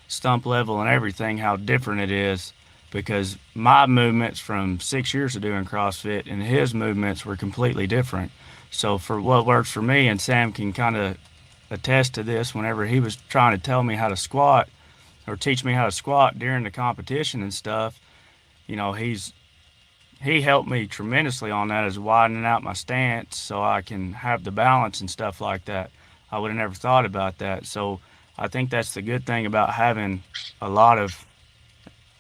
stump level and everything, how different it is. Because my movements from 6 years of doing CrossFit and his movements were completely different. So for what works for me, and Sam can kind of attest to this, whenever he was trying to tell me how to squat or teach me how to squat during the competition and stuff, he helped me tremendously on that, as widening out my stance so I can have the balance and stuff like that. I would have never thought about that. So I think that's the good thing about having a lot of,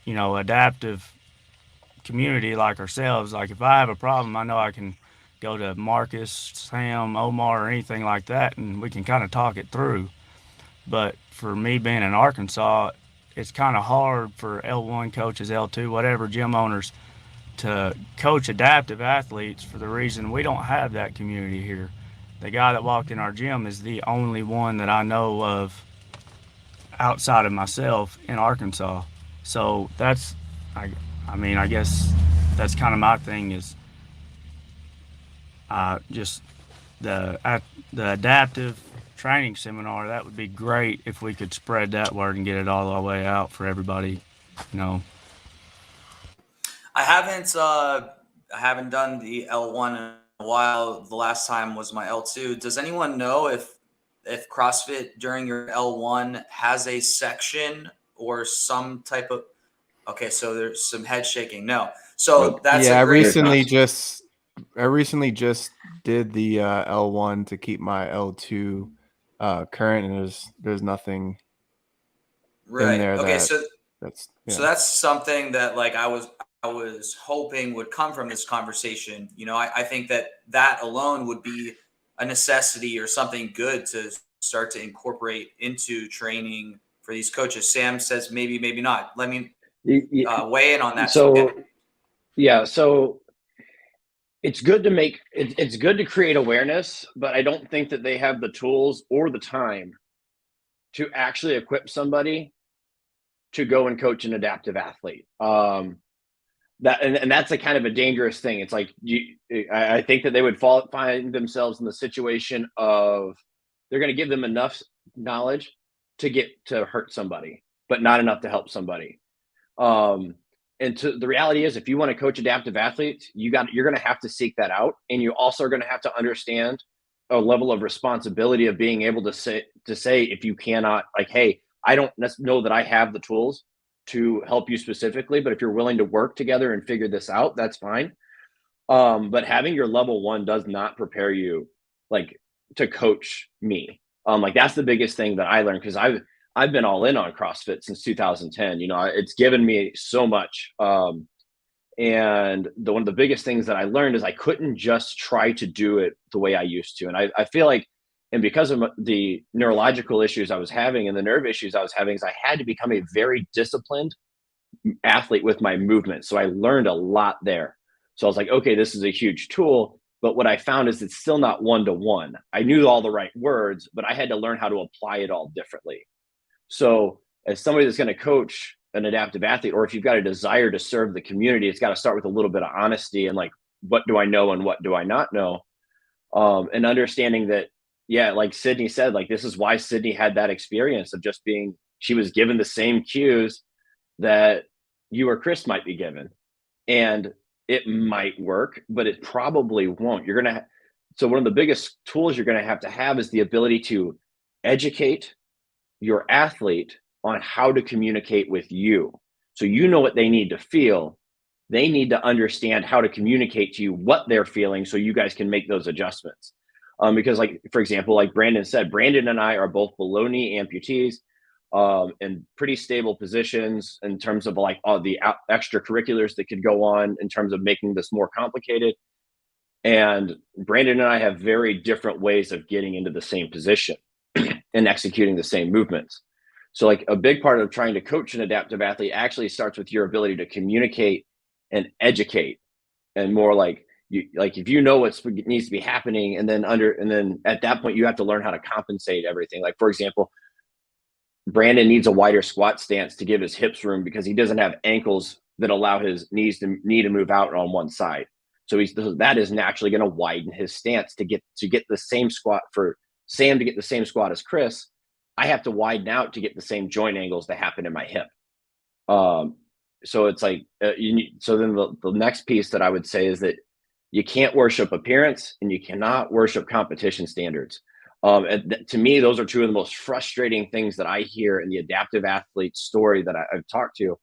adaptive community like ourselves. Like, if I have a problem, I know I can go to Marcus, Sam, Omar, or anything like that, and we can kind of talk it through. But for me being in Arkansas, it's kind of hard for L1 coaches, L2, whatever, gym owners, to coach adaptive athletes, for the reason we don't have that community here. The guy that walked in our gym is the only one that I know of outside of myself in Arkansas. So that's, I guess that's kind of my thing, is just the adaptive training seminar. That would be great if we could spread that word and get it all the way out for everybody, I haven't done the L1 in a while. The last time was my L2. Does anyone know if CrossFit during your L1 has a section or some type of? Okay, so there's some head shaking. No, so that's I recently question. just did the L1 to keep my L2 current, and there's nothing in there. Okay, so that's something that, like, I was hoping would come from this conversation. I think that alone would be a necessity or something good to start to incorporate into training for these coaches. Sam says maybe not. Let me weigh in on that. So it's good to create awareness, but I don't think that they have the tools or the time to actually equip somebody to go and coach an adaptive athlete. That's a kind of a dangerous thing. It's like, I think that they would find themselves in the situation of, they're going to give them enough knowledge to hurt somebody, but not enough to help somebody. And the reality is, if you want to coach adaptive athletes, you're going to have to seek that out. And you also are going to have to understand a level of responsibility of being able to say if you cannot, like, hey, I don't know that I have the tools to help you specifically, but if you're willing to work together and figure this out, that's fine. But having your level 1 does not prepare you like to coach me. Like that's the biggest thing that I learned, because I've been all in on CrossFit since 2010. You know, it's given me so much. And one of the biggest things that I learned is I couldn't just try to do it the way I used to. And I feel like, and because of the neurological issues I was having and the nerve issues I was having, is I had to become a very disciplined athlete with my movement. So I learned a lot there. So I was like, okay, this is a huge tool. But what I found is it's still not one-to-one. I knew all the right words, but I had to learn how to apply it all differently. So as somebody that's going to coach an adaptive athlete, or if you've got a desire to serve the community, it's got to start with a little bit of honesty and like, what do I know and what do I not know? And understanding that, yeah, like Sydney said, like this is why Sydney had that experience of just being, she was given the same cues that you or Chris might be given. And it might work, but it probably won't. You're going to, so one of the biggest tools you're going to have is the ability to educate your athlete on how to communicate with you. So you know what they need to feel. They need to understand how to communicate to you what they're feeling so you guys can make those adjustments. Because like, for example, like Brandon said, Brandon and I are both below knee amputees in pretty stable positions in terms of like all the extracurriculars that could go on in terms of making this more complicated. And Brandon and I have very different ways of getting into the same position and executing the same movements. So like a big part of trying to coach an adaptive athlete actually starts with your ability to communicate and educate, and more like if you know what needs to be happening, and then at that point you have to learn how to compensate everything. Like for example, Brandon needs a wider squat stance to give his hips room because he doesn't have ankles that allow his knee to move out on one side. So that is naturally going to widen his stance to get the same squat for Sam to get the same squat as Chris. I have to widen out to get the same joint angles that happen in my hip. So it's like, so then the next piece that I would say is that you can't worship appearance and you cannot worship competition standards. To me, those are two of the most frustrating things that I hear in the adaptive athlete story that I've talked to,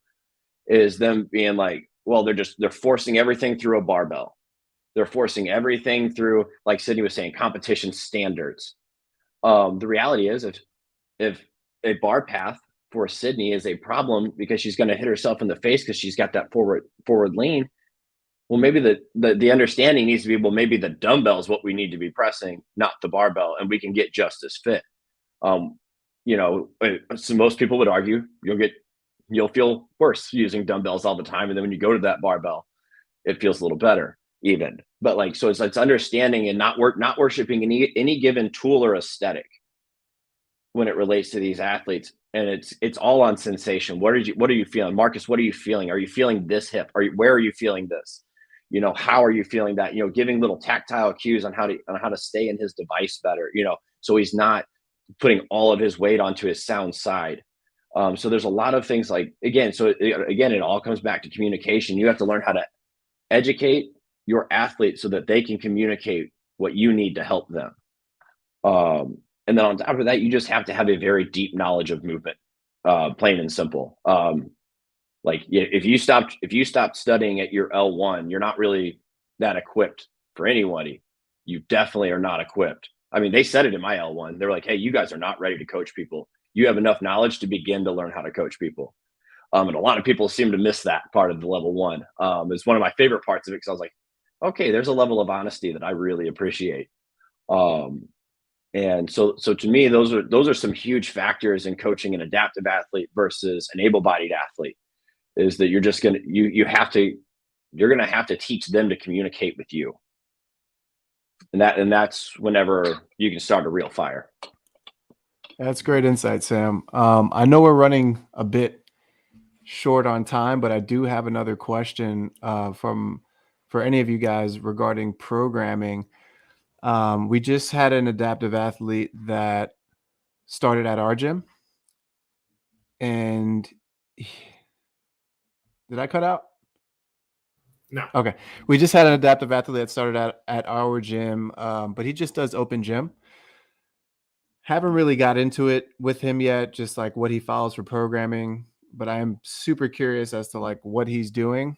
is them being like, well, they're forcing everything through a barbell. They're forcing everything through, like Sydney was saying, competition standards. The reality is if a bar path for Sydney is a problem because she's going to hit herself in the face because she's got that forward lean, well, maybe the understanding needs to be, well, maybe the dumbbell is what we need to be pressing, not the barbell, and we can get just as fit. So most people would argue you'll feel worse using dumbbells all the time, and then when you go to that barbell, it feels a little better even. But like, so it's understanding and not worshiping any given tool or aesthetic when it relates to these athletes. And it's all on sensation. What are you feeling? Marcus, what are you feeling? Are you feeling this hip? Where are you feeling this? How are you feeling that? Giving little tactile cues on how to stay in his device better, so he's not putting all of his weight onto his sound side. So there's a lot of things like, it all comes back to communication. You have to learn how to educate your athlete so that they can communicate what you need to help them. And then on top of that, you just have to have a very deep knowledge of movement, plain and simple. Like if you stopped studying at your L1, you're not really that equipped for anybody. You definitely are not equipped. I mean, they said it in my L1. They're like, hey, you guys are not ready to coach people. You have enough knowledge to begin to learn how to coach people. And a lot of people seem to miss that part of the level 1. It's one of my favorite parts of it, because I was like, okay, there's a level of honesty that I really appreciate. And so to me, those are some huge factors in coaching an adaptive athlete versus an able-bodied athlete, is that you're going to have to teach them to communicate with you. And that's whenever you can start a real fire. That's great insight, Sam. I know we're running a bit short on time, but I do have another question for any of you guys regarding programming. We just had an adaptive athlete that started at our gym, and did I cut out? No. Okay. We just had an adaptive athlete that started at our gym, but he just does open gym. Haven't really got into it with him yet, just like what he follows for programming, but I am super curious as to like what he's doing.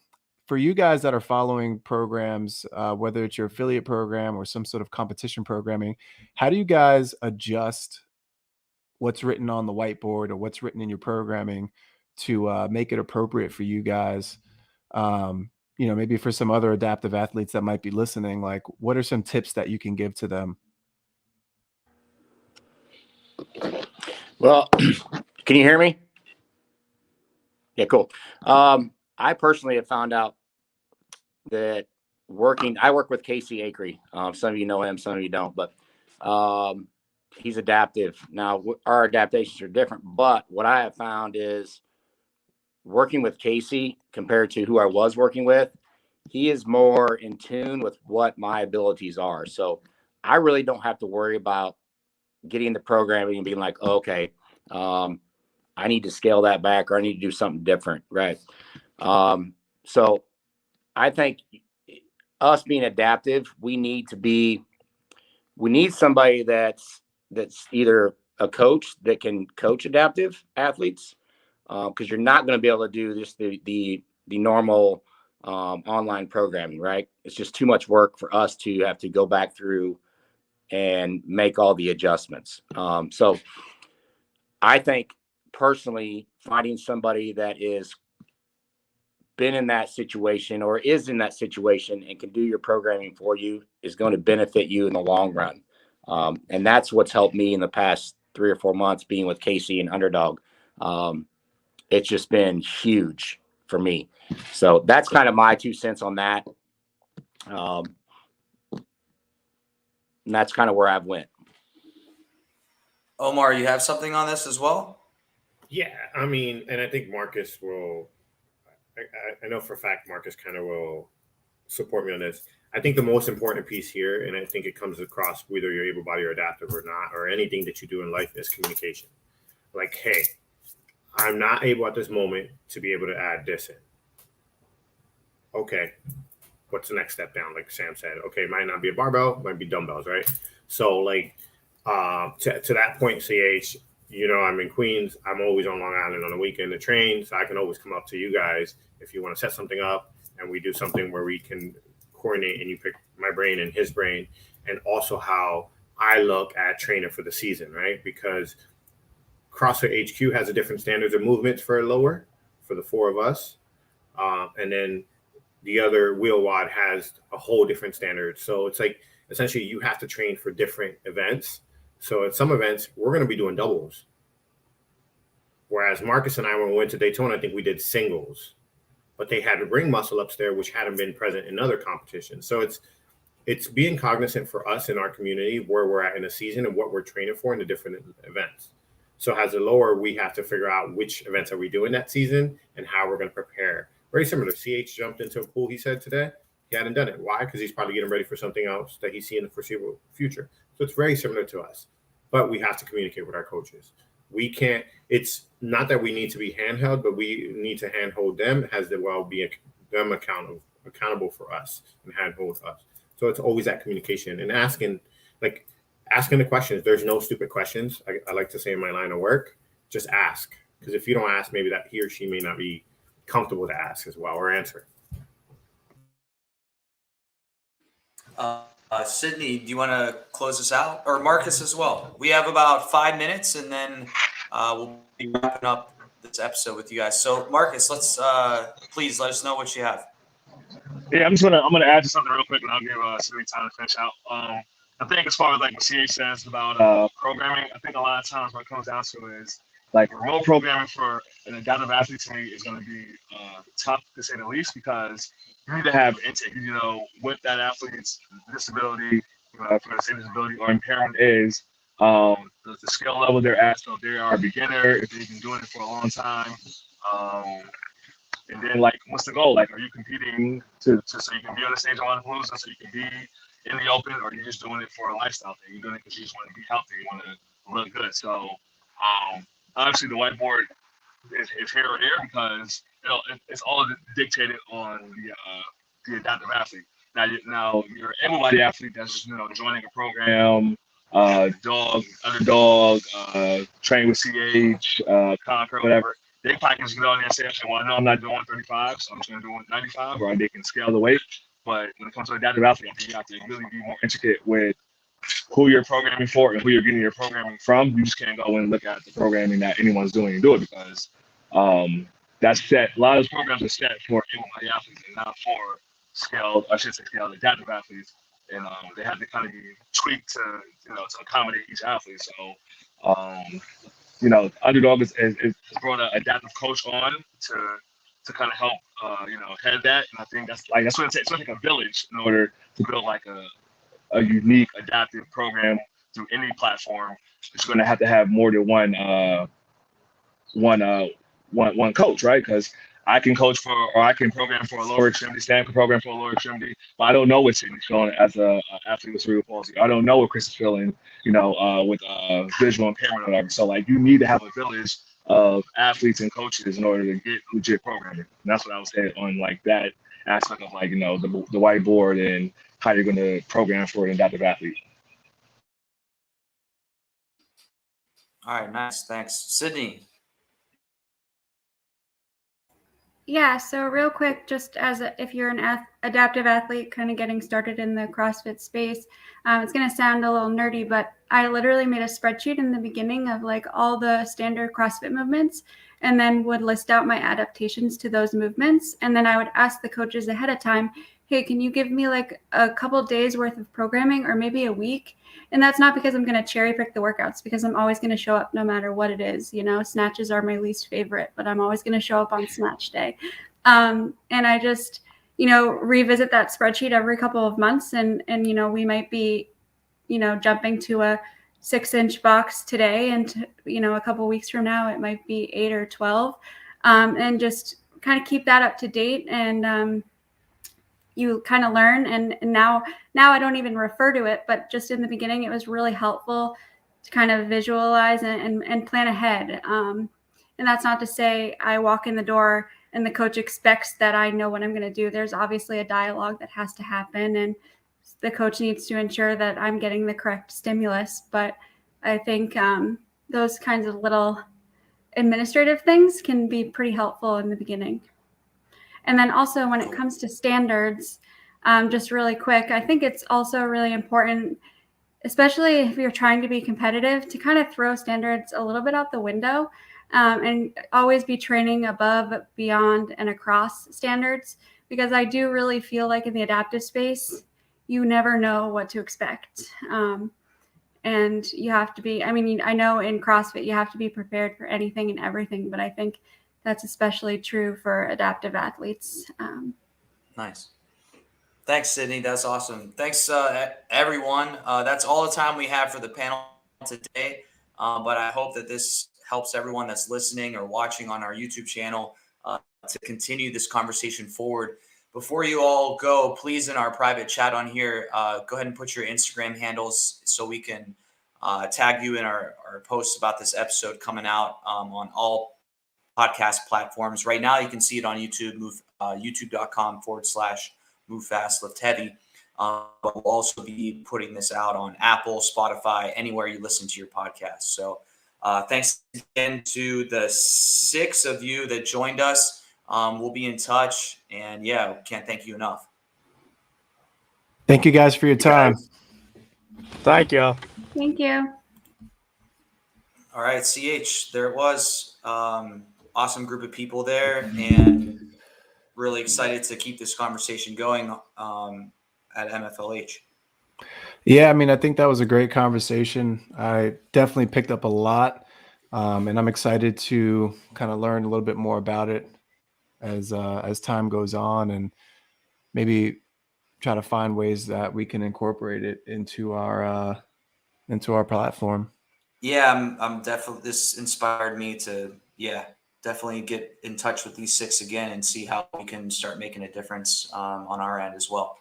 For you guys that are following programs, whether it's your affiliate program or some sort of competition programming, how do you guys adjust what's written on the whiteboard or what's written in your programming to make it appropriate for you guys? Maybe for some other adaptive athletes that might be listening, like what are some tips that you can give to them? Well, can you hear me? Yeah, cool. I personally have found out that I work with Casey Akery. Some of you know him, some of you don't, but he's adaptive. Now, our adaptations are different, but what I have found is working with Casey compared to who I was working with, he is more in tune with what my abilities are. So I really don't have to worry about getting the programming and being like, oh, okay, I need to scale that back or I need to do something different. Right. So I think us being adaptive, we need somebody that's either a coach that can coach adaptive athletes, because you're not going to be able to do just the normal online programming, right? It's just too much work for us to have to go back through and make all the adjustments. So I think personally finding somebody that is been in that situation or is in that situation and can do your programming for you is going to benefit you in the long run. And that's what's helped me in the past 3 or 4 months being with Casey and Underdog. It's just been huge for me. So that's kind of my 2 cents on that. And that's kind of where I've went. Omar, you have something on this as well? Yeah, I mean, and I think Marcus will. I know for a fact Marcus kind of will support me on this. I think the most important piece here, and I think it comes across whether you're able-bodied or adaptive or not, or anything that you do in life, is communication. Like, hey, I'm not able at this moment to be able to add this in. Okay, what's the next step down? Like Sam said, okay, it might not be a barbell, might be dumbbells, right? So like to that point, CH, I'm in Queens. I'm always on Long Island on the weekend to train, so I can always come up to you guys if you want to set something up and we do something where we can coordinate and you pick my brain and his brain, and also how I look at training for the season, right? Because CrossFit HQ has a different standards of movements for the 4 of us. And then the other wheel wad has a whole different standard. So it's like, essentially you have to train for different events. So at some events, we're going to be doing doubles. Whereas Marcus and I, when we went to Daytona, I think we did singles, but they had ring muscle ups there, which hadn't been present in other competitions. So it's being cognizant for us in our community where we're at in the season and what we're training for in the different events. So as a lower, we have to figure out which events are we doing that season and how we're going to prepare. Very similar. CH jumped into a pool, he said today. He hadn't done it. Why? Because he's probably getting ready for something else that he's seeing in the foreseeable future. So it's very similar to us. But we have to communicate with our coaches. We can't, it's not that we need to be handheld, but we need to handhold them as well be them accountable for us and handhold us. So it's always that communication and asking the questions. There's no stupid questions. I like to say in my line of work, just ask. Because if you don't ask, maybe that he or she may not be comfortable to ask as well or answer. Sydney, do you want to close us out? Or Marcus as well? We have about 5 minutes and then we'll be wrapping up this episode with you guys. So Marcus, let's please let us know what you have. Yeah, I'm gonna add to something real quick, and I'll give Sydney time to finish out. I think as far as like what CH says about programming, I think a lot of times what it comes down to is like remote programming for an adaptive athlete to me is going to be tough to say the least, because you need to have intake. What that athlete's disability, if I'm going to say disability or impairment is, the skill level they're at. So if they are a beginner, if they've been doing it for a long time. And then, like, what's the goal? Like, are you competing so you can be on the stage on Lollapalooza, so you can be in the open, or are you just doing it for a lifestyle thing? You're doing it because you just want to be healthy, you want to look good. So, obviously, the whiteboard is here or there because it's all dictated on the adaptive athlete. Now you're an able-bodied athlete that's just joining a program, underdog, train with CH, Conquer, whatever. They probably can just get on there and say, okay, well, no, I'm not doing 135, so I'm just going to do 195, or they can scale the weight. But when it comes to adaptive athlete, I think you have to really be more intricate with who you're programming for and who you're getting your programming from. You just can't go and look at the programming that anyone's doing and do it, because that's set. A lot of those programs are set for able-bodied athletes and not for scaled adaptive athletes. And they have to kind of be tweaked to accommodate each athlete. So Underdog has brought an adaptive coach on to kind of help head that. And I think that's what it takes. It's like a village in order to build like a unique adaptive program through any platform. It's going to have more than one coach, right? Because I can coach for, or I can program for a lower extremity. Stan can program for a lower extremity, but I don't know what Sydney's feeling as a athlete with cerebral palsy. I don't know what Chris is feeling, with visual impairment or whatever. So like, you need to have a village of athletes and coaches in order to get legit programming. And that's what I would say on like that aspect of like, the whiteboard and how you're going to program for an adaptive athlete. All right, nice, thanks, Sydney. Yeah, so real quick, just if you're an adaptive athlete kind of getting started in the CrossFit space, it's going to sound a little nerdy, but I literally made a spreadsheet in the beginning of like all the standard CrossFit movements, and then would list out my adaptations to those movements. And then I would ask the coaches ahead of time, hey, can you give me like a couple days worth of programming or maybe a week? And that's not because I'm going to cherry pick the workouts, because I'm always going to show up no matter what it is. Snatches are my least favorite, but I'm always going to show up on snatch day. And I just, revisit that spreadsheet every couple of months. And we might be, jumping to a 6-inch box today. And, a couple of weeks from now, it might be 8 or 12. And just kind of keep that up to date. And, you kind of learn. And now I don't even refer to it, but just in the beginning, it was really helpful to kind of visualize and plan ahead. And that's not to say I walk in the door and the coach expects that I know what I'm going to do. There's obviously a dialogue that has to happen, and the coach needs to ensure that I'm getting the correct stimulus. But I think those kinds of little administrative things can be pretty helpful in the beginning. And then also when it comes to standards, just really quick, I think it's also really important, especially if you're trying to be competitive, to kind of throw standards a little bit out the window, and always be training above, beyond, and across standards, because I do really feel like in the adaptive space, you never know what to expect. And you have to be, I know in CrossFit, you have to be prepared for anything and everything, but I think that's especially true for adaptive athletes. Nice. Thanks, Sydney. That's awesome. Thanks, everyone. That's all the time we have for the panel today. But I hope that this helps everyone that's listening or watching on our YouTube channel to continue this conversation forward. Before you all go, please, in our private chat on here, go ahead and put your Instagram handles so we can tag you in our posts about this episode coming out on all podcast platforms. Right now, you can see it on YouTube, youtube.com/Move Fast Lift Heavy. But we'll also be putting this out on Apple, Spotify, anywhere you listen to your podcast. So thanks again to the 6 of you that joined us. We'll be in touch, and yeah, can't thank you enough. Thank you guys for your time. Thank you. Thank you. All right, CH, there it was. Awesome group of people there, and really excited to keep this conversation going at MFLH. Yeah, I think that was a great conversation. I definitely picked up a lot, and I'm excited to kind of learn a little bit more about it as time goes on, and maybe try to find ways that we can incorporate it into our platform. Yeah, I'm definitely. This inspired me to definitely get in touch with these 6 again and see how we can start making a difference on our end as well.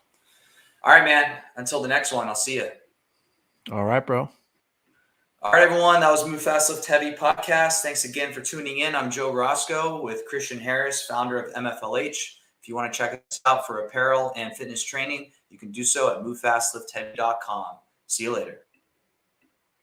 All right, man. Until the next one, I'll see you. All right, bro. All right, everyone. That was Move Fast Lift Heavy podcast. Thanks again for tuning in. I'm Joe Roscoe with Christian Harris, founder of MFLH. If you want to check us out for apparel and fitness training, you can do so at movefastlift.com. See you later.